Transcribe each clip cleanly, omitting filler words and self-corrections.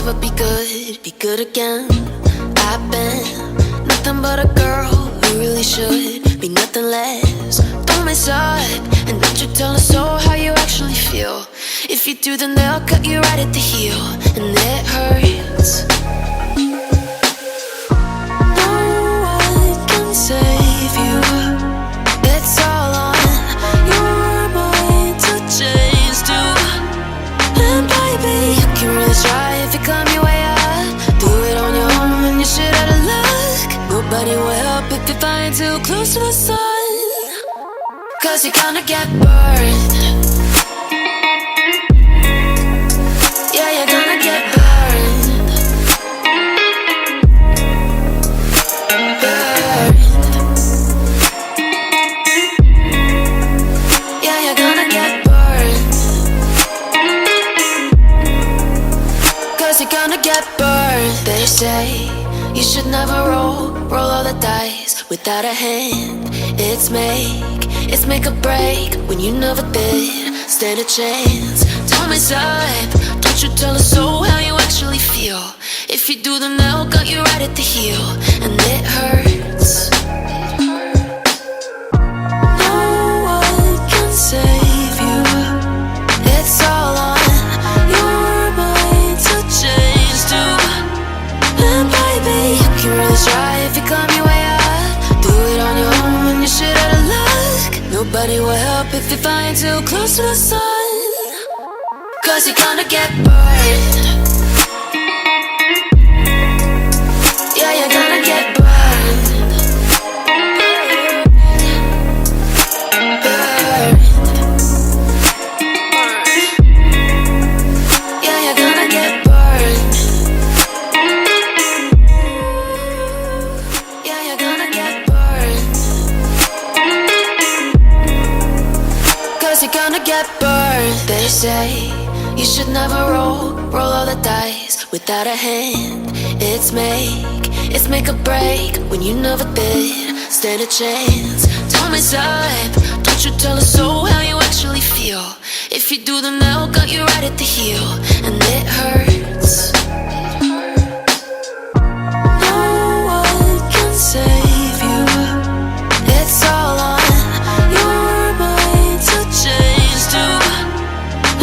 never be good again. I've been nothing but a girl who really should be nothing less. Don't mess up, and don't you tell us so how you actually feel. If you do, then they'll cut you right at the heel, and it hurts. No one can save you. It's all on your mind to change too. And baby, you can really try if you climb your way up. Do it on your own and you're shit out of luck. Nobody will help if you're flying too close to the sun, 'cause you're gonna get burned. Yeah, you're gonna get burned. Burned. Yeah, you're gonna get burned. 'Cause you're gonna get burned. They say you should never roll all the dice without a hand. It's make or break when you never did stand a chance. Don't mess up, don't you tell us so how you actually feel. If you do, then they'll cut you right at the heel, and it hurts. No one can save you. It's all on your mind to change too. And baby, you can really try if you climb your way up. Do it on your own when you're shit out of luck. Nobody will help if you're flying too close to the sun, 'cause you're gonna get burned. Yeah, you're gonna get burned. Burned. Yeah, you're gonna get burned. Yeah, you're gonna get burned. 'Cause you're gonna get burned. They say you should never roll all the dice without a hand. It's make or break when you never did stand a chance. Don't mess up, don't you tell us so how you actually feel. If you do, then they'll cut you right at the heel, and it hurts. No one can save you. It's all on your mind to change too.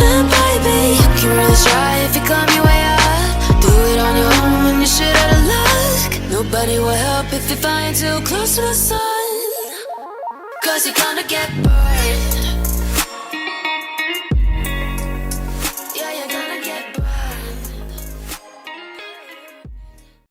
And baby, you can really try if you climb your way up. Do it on your own when you're shit out of luck. Nobody will help if you're flying too close to the sun, 'cause you're gonna get burned.